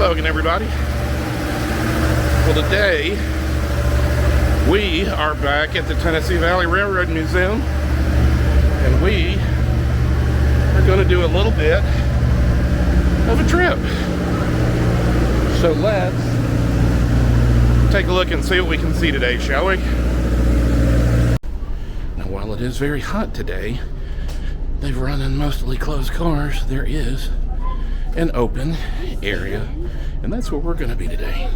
Hello again, everybody. Well, today we are back at the Tennessee Valley Railroad Museum, and we are going to do a little bit of a trip. So let's take a look and see what we can see today, shall we? Now, while it is very hot today, they've run in mostly closed cars. There is an open area, and that's where we're going to be today.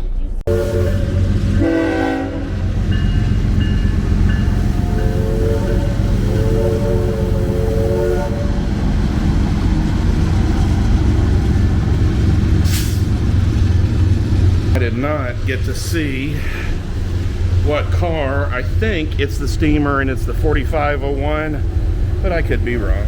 I did not get to see what car. I think it's the steamer and it's the 4501, but I could be wrong.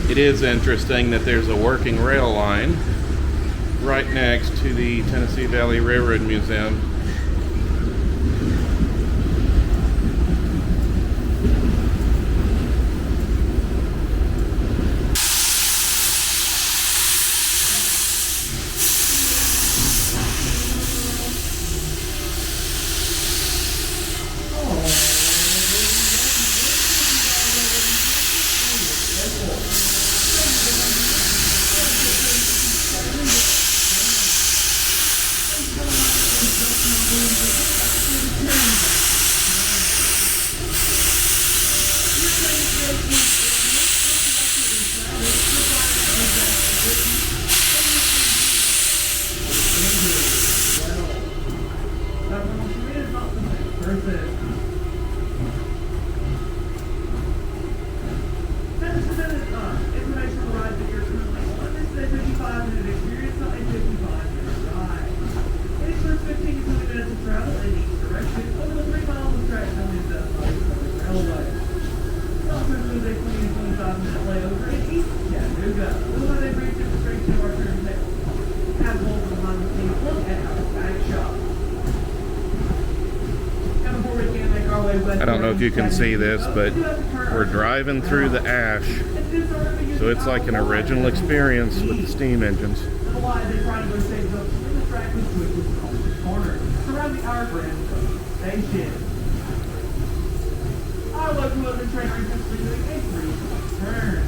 It is interesting that there's a working rail line right next to the Tennessee Valley Railroad Museum. I don't know if you can see this, but we're driving through the ash, so it's like an original experience with the steam engines. Our locomotive train recently doing a turn.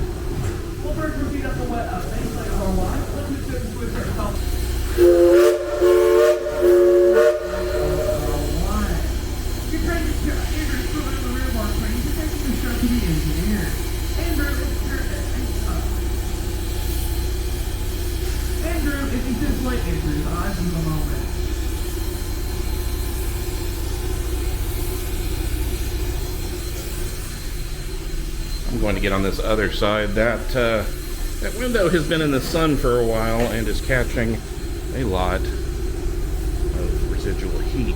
We'll first repeat up the wet base layer of our line. Let's move to a turn called. Your train is Andrew is still in the rear bar train. Your train is instructed to be engineered. Andrew, if you just wait, Andrew's eyes in the moment. I'm going to get on this other side. That window has been in the sun for a while and is catching a lot of residual heat.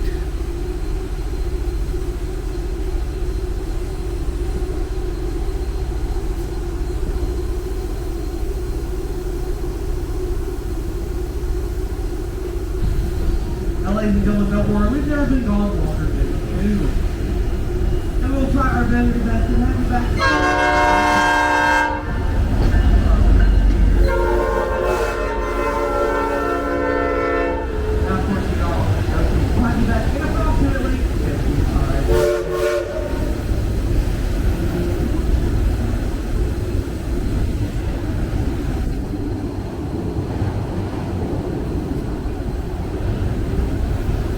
Now, ladies and gentlemen, don't worry, we've never been gone longer than 2. And we'll try our very best to have you back. Now, of course, you all we'll have you back in approximately 55.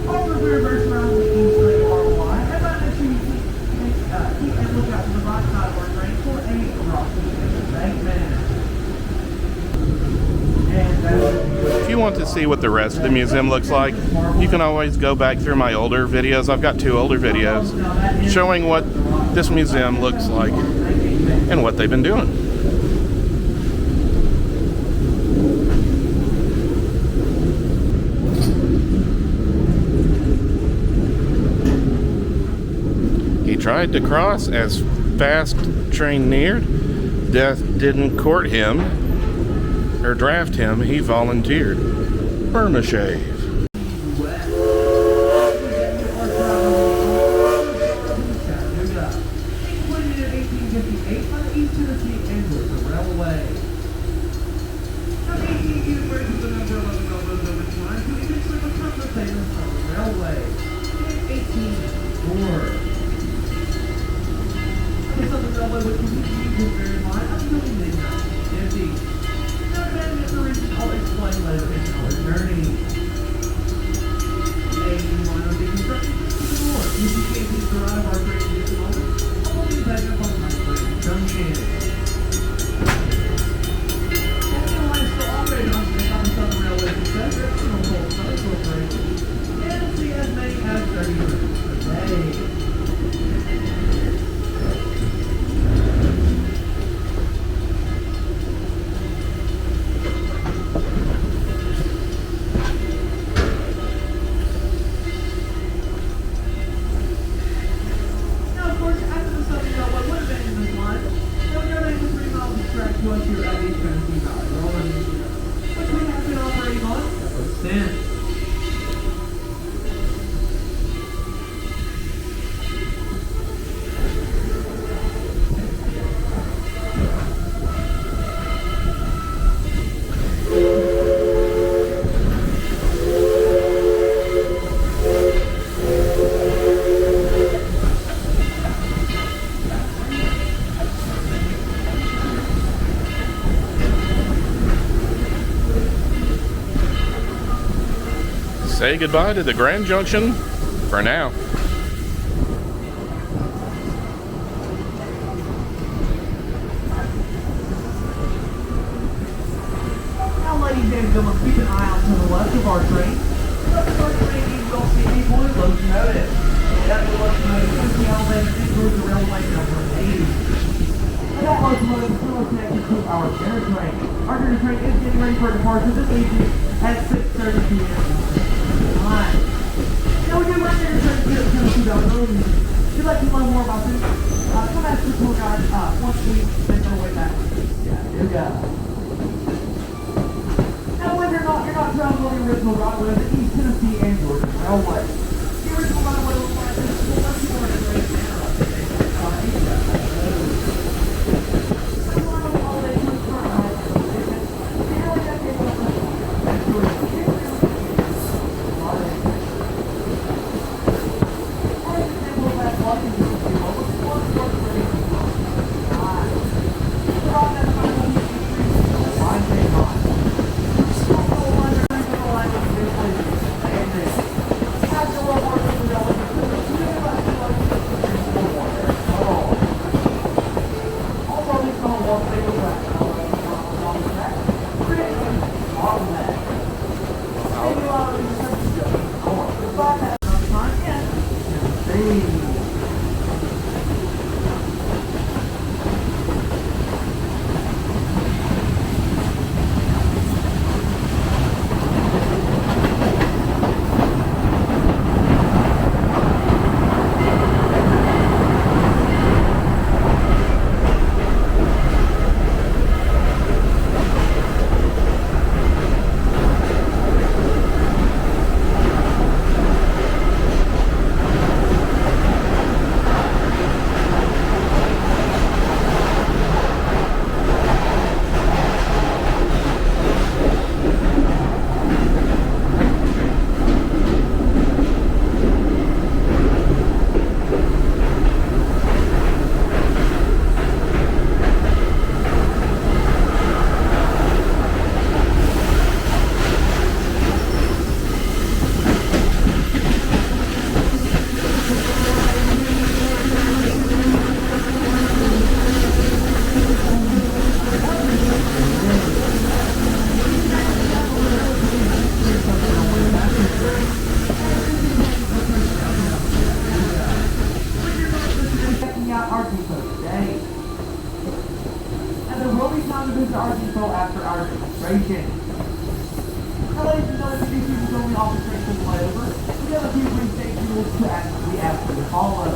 All the reverse around the east lane are wide. And by make sure you keep and look out to the right side of our train for a crossing embankment. If you want to see what the rest of the museum looks like, you can always go back through my older videos. I've got 2 older videos showing what this museum looks like and what they've been doing. He tried to cross as fast train neared, death didn't court him or draft him, he volunteered. Burma shave. Say goodbye to the Grand Junction for now. Now, ladies and gentlemen, keep an eye out to the left of our train. The first train you will see the blue locomotive. That's the locomotive is the elevator into the railway number 80. And that locomotive is still connected to our dinner train. Our dinner train is getting ready for departure this evening at 6:30 p.m. Now we do want to get Tennessee Valley. If you'd like to learn more about this, come ask the tour guide once we make our way back. Yeah, here we go. Now, believe it or not, you're not traveling on the original right way of the East Tennessee and Georgia Railway. The original right way was like this for much more than great now. demonstration. Now, ladies and gentlemen, these people only offer trains to flyover. We have a few brief safety rules to actually follow.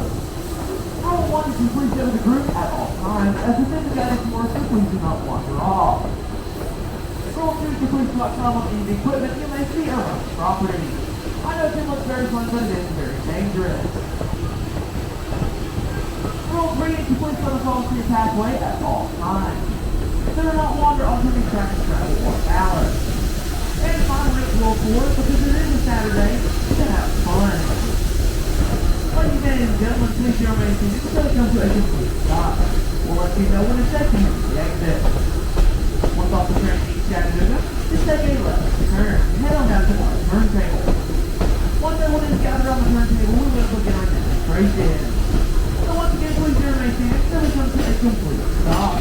Rule 1 is to please go to the group at all times, as within the guidance work, so please do not wander off. Rule 2 is to please do not travel on any equipment you may see around the property. I know it looks very fun, but it is very dangerous. Rule 3 is to please let us all to your pathway at all times. Do not wander onto the traffic travel or balance. And finally, Rule 4, because it is a Saturday, to have fun. Ladies and gentlemen, please show me until you come to a complete stop. We'll let you know when it's set to the exit. Once off the train to East Chattanooga, just take a left turn and head on down to our turntable. Once everyone is gathered on the turntable, we will begin our demonstration. So once again, please show me until we come to a complete stop.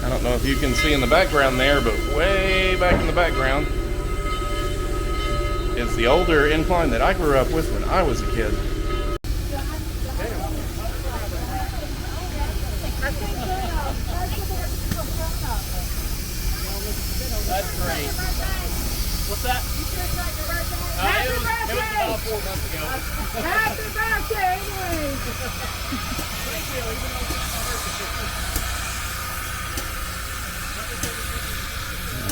I don't know if you can see in the background there, but way back in the background is the older incline that I grew up with when I was a kid. That's great. What's that? It was about 4 months ago. Happy birthday, anyways! Thank you. Even though it's not my birthday.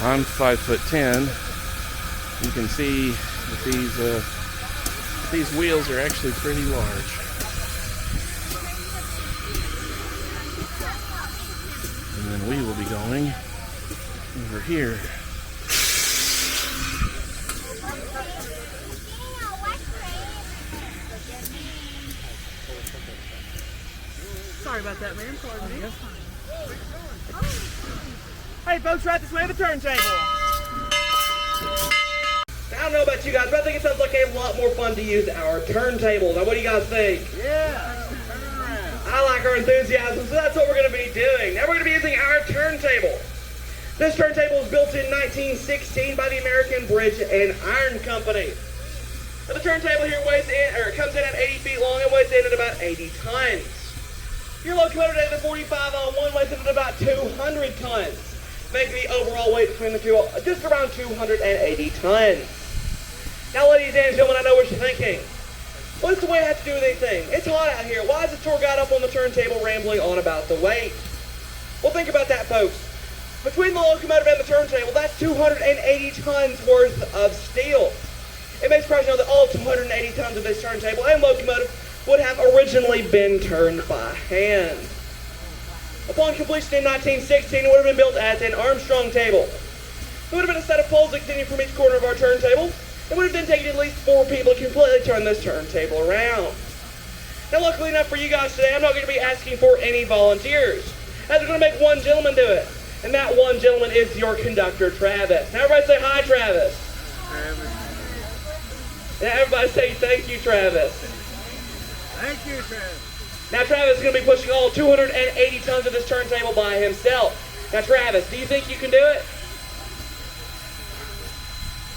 I'm 5'10". You can see that these wheels are actually pretty large. And then we will be going over here. Sorry about that, man. Pardon me. Hey, folks, right this way to the turntable. I don't know about you guys, but I think it sounds like a lot more fun to use our turntable. Now, what do you guys think? Yeah. Turn it around. I like our enthusiasm, so that's what we're going to be doing. Now, we're going to be using our turntable. This turntable was built in 1916 by the American Bridge and Iron Company. Now, the turntable here comes in at 80 feet long and weighs in at about 80 tons. Your locomotive at the 45-on-1 weighs in at about 200 tons, making the overall weight between the two just around 280 tons. Now, ladies and gentlemen, I know what you're thinking. What's the way I have to do with anything? It's hot out here. Why is the tour guide up on the turntable rambling on about the weight? Well, think about that, folks. Between the locomotive and the turntable, that's 280 tons worth of steel. It makes Christ know that all 280 tons of this turntable and locomotive would have originally been turned by hand. Upon completion in 1916, it would have been built as an Armstrong table. It would have been a set of poles extending from each corner of our turntable. It would have then taken at least 4 people to completely turn this turntable around. Now, luckily enough for you guys today, I'm not going to be asking for any volunteers, as we're going to make one gentleman do it. And that one gentleman is your conductor, Travis. Now, everybody say hi, Travis. Now, everybody say thank you, Travis. Thank you, Travis. Now, Travis is going to be pushing all 280 tons of this turntable by himself. Now, Travis, do you think you can do it?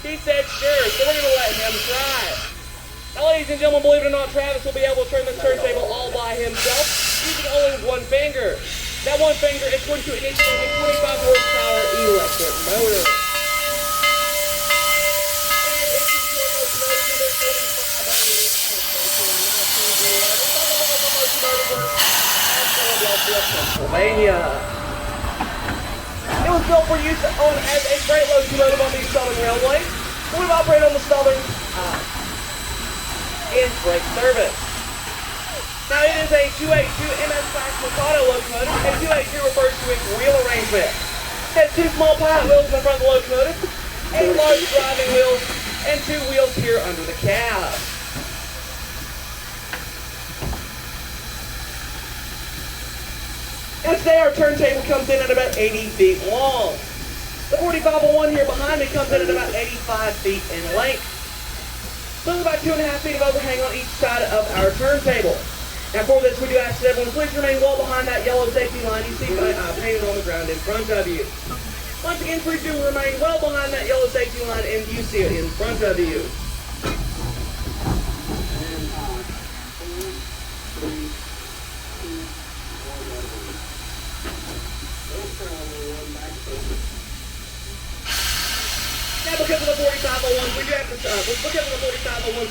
He said sure, so we're going to let him try. Now, ladies and gentlemen, believe it or not, Travis will be able to turn this turntable all by himself using only one finger. That one finger is going to initiate a 25 horsepower electric motor. And it's your locomotive with a 45 Pennsylvania. It was built for use as a freight locomotive on these Southern railways. We've operated on the Southern in freight service. Now, it is a 282 MS class Mikado locomotive, and 282 refers to its wheel arrangement. It has 2 small pilot wheels in the front of the locomotive, 8 large driving wheels, and 2 wheels here under the cab. And today our turntable comes in at about 80 feet long. The 4501 here behind me comes in at about 85 feet in length. So there's about 2.5 feet of overhang on each side of our turntable. Now, for this, we do ask that everyone please remain well behind that yellow safety line you see painted on the ground in front of you. Once again, please do remain well behind that yellow safety line and you see it in front of you. Now, because of the 4501, we do have to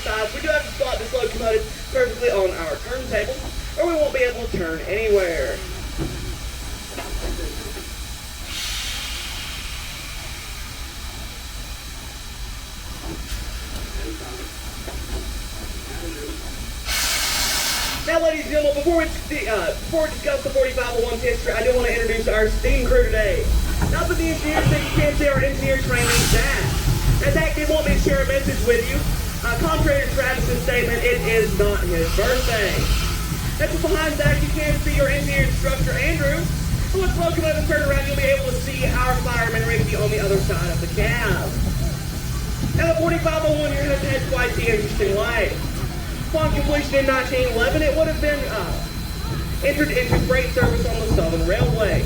size, we do have to slot this locomotive perfectly on our turntable, or we won't be able to turn anywhere. Now, ladies and gentlemen, before we discuss the 4501's history, I do want to introduce our steam crew today. Now, for the engineers that you can't see, our engineer training Zach. Now, Zach did want me to share a message with you. Contrary to Travis's statement, it is not his birthday. Now, just behind Zach, you can see your engineer instructor, Andrew. And once the locomotive turn around, you'll be able to see our fireman Ricky on the other side of the cab. Now, the 4501 here has had quite the interesting life. Upon completion in 1911, it would have been entered into freight service on the Southern Railway.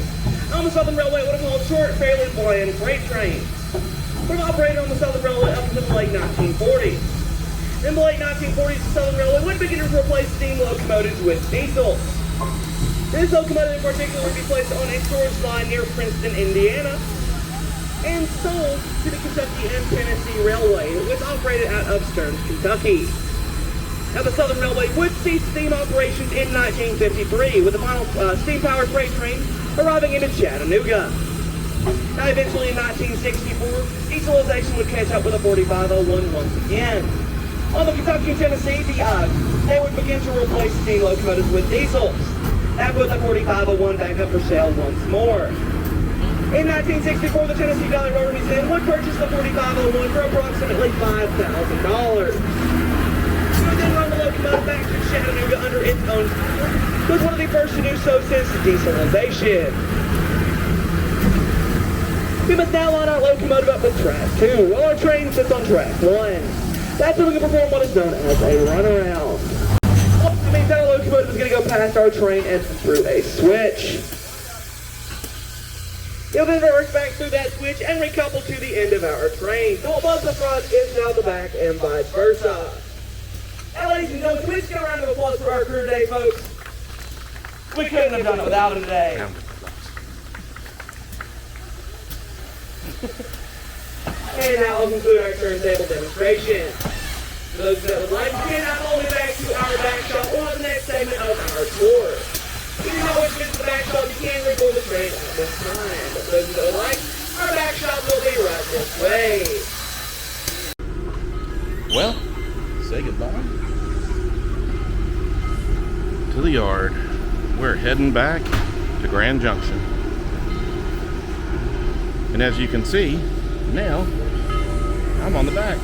On the Southern Railway, it would have hauled short, fairly bland freight trains. It would have operated on the Southern Railway up until the late 1940s. In the late 1940s, the Southern Railway would begin to replace steam locomotives with diesels. This locomotive in particular would be placed on a storage line near Princeton, Indiana, and sold to the Kentucky and Tennessee Railway, which operated out of Stearns, Kentucky. Now, the Southern Railway would cease steam operations in 1953, with the final steam-powered freight train arriving into Chattanooga. Now, eventually in 1964, dieselization would catch up with the 4501 once again. On the Kentucky and Tennessee, they would begin to replace steam locomotives with diesels. That put the 4501 back up for sale once more. In 1964, the Tennessee Valley Railroad Museum would purchase the 4501 for approximately $5,000. It would then run the locomotive back to Chattanooga under its own power. It was one of the first to do so since dieselization. We must now line our locomotive up with track 2, while our train sits on track 1. That's when we can perform what is known as a runaround. That means that our locomotive is going to go past our train and through a switch. It'll then reverse back through that switch and recouple to the end of our train. So what was the front is now the back and vice versa. Now, ladies and gentlemen, can we just get a round of applause for our crew today, folks? We couldn't have done it without them today. And now we'll conclude our turntable demonstration. For those that would like, you can now follow me back to our back shop or the next segment of our tour. If you know which is the back shop, you can record the train at this time. But for those that would like, our back shop will be right this way. Well, say goodbye to the yard. We're heading back to Grand Junction. And as you can see, Now, I'm on the back.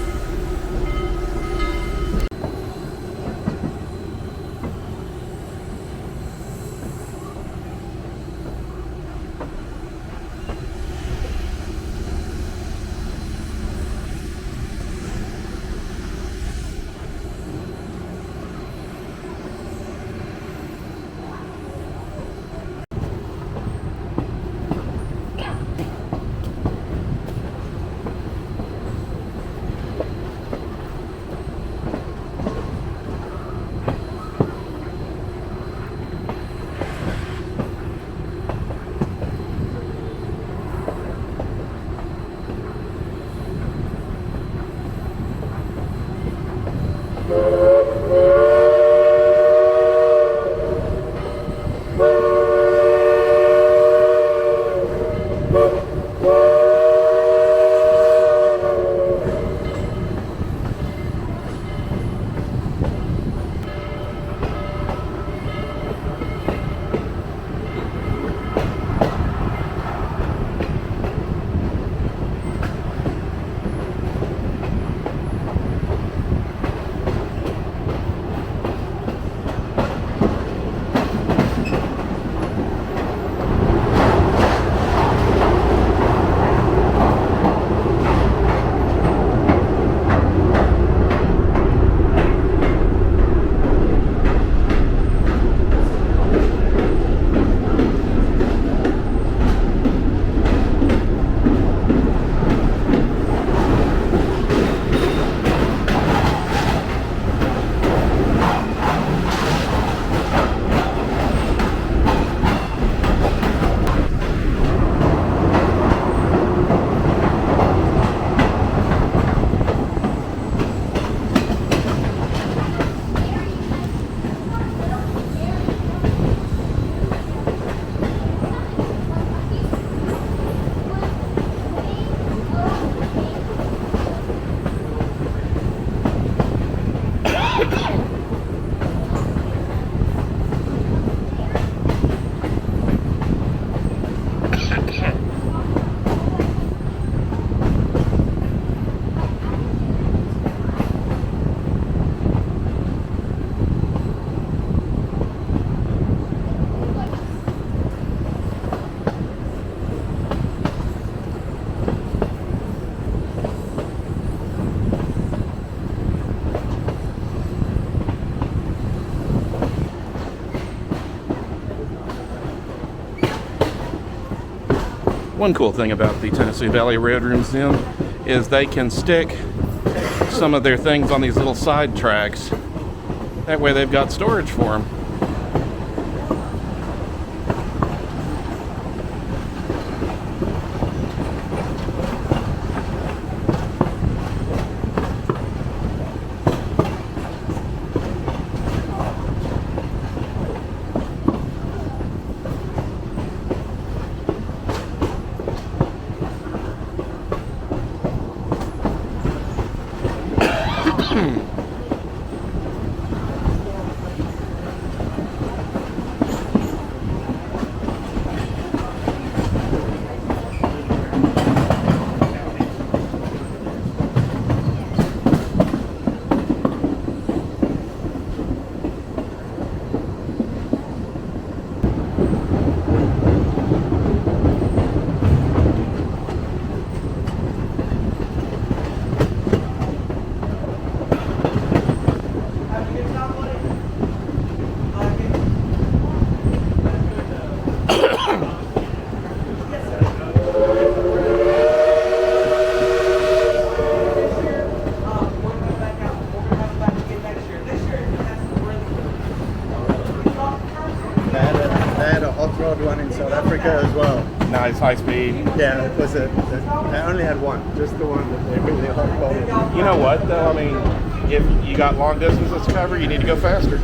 One cool thing about the Tennessee Valley Railroad Museum is they can stick some of their things on these little side tracks. That way they've got storage for them. One in South Africa as well. Nice, high speed. Yeah, it was they only had one, just the one that they really hot called. You know what though? I mean, if you got long distances to cover, you need to go faster.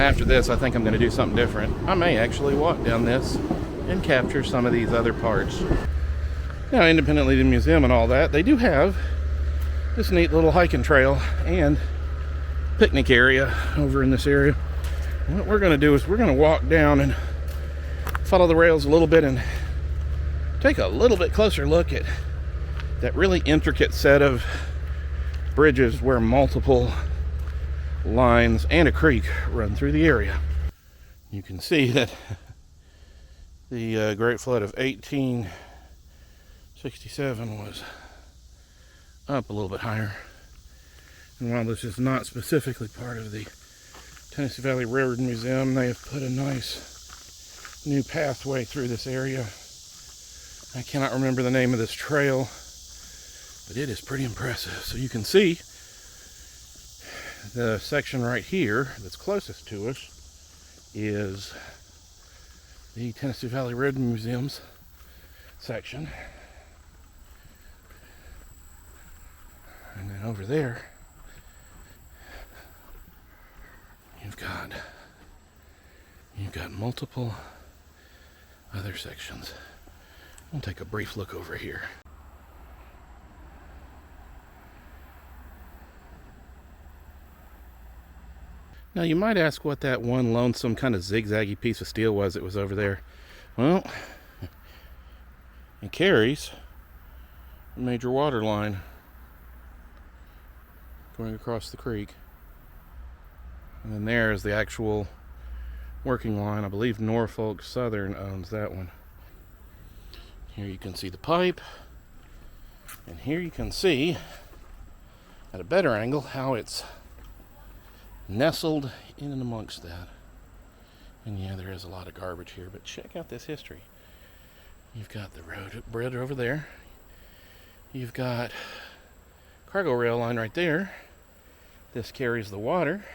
after this, I think I'm going to do something different. I may actually walk down this and capture some of these other parts. Now, independently of the museum and all that, they do have this neat little hiking trail and picnic area over in this area. What we're going to do is we're going to walk down and follow the rails a little bit and take a little bit closer look at that really intricate set of bridges where multiple lines and a creek run through the area. You can see that the Great Flood of 1867 was up a little bit higher. And while this is not specifically part of the Tennessee Valley Railroad Museum, they have put a nice new pathway through this area. I cannot remember the name of this trail, but it is pretty impressive. So you can see the section right here that's closest to us is the Tennessee Valley Railroad Museum's section. And then over there, you've got multiple other sections. We'll take a brief look over here. Now you might ask what that one lonesome kind of zigzaggy piece of steel was that was over there. Well, it carries a major water line going across the creek. And then there's the actual working line. I believe Norfolk Southern owns that one. Here you can see the pipe. And here you can see, at a better angle, how it's nestled in and amongst that. And yeah, there is a lot of garbage here, but check out this history. You've got the road over there. You've got cargo rail line right there. This carries the water.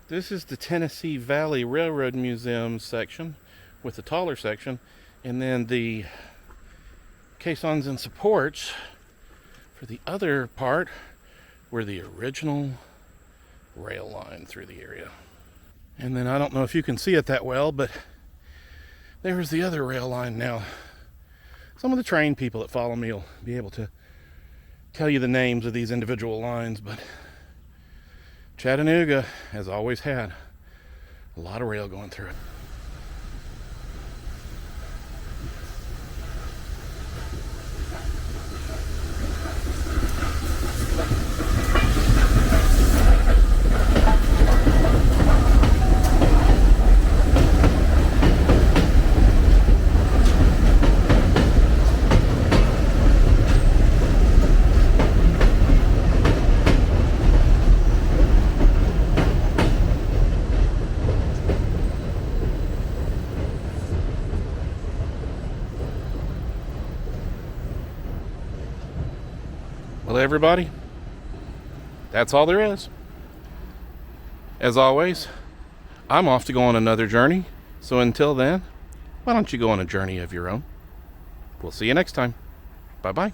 This is the Tennessee Valley Railroad Museum section with the taller section, and then the caissons and supports for the other part were the original rail line through the area. And then I don't know if you can see it that well, but there's the other rail line now. Some of the trained people that follow me will be able to tell you the names of these individual lines, but Chattanooga has always had a lot of rail going through it. Well, everybody, that's all there is. As always, I'm off to go on another journey. So until then, why don't you go on a journey of your own? We'll see you next time. Bye-bye.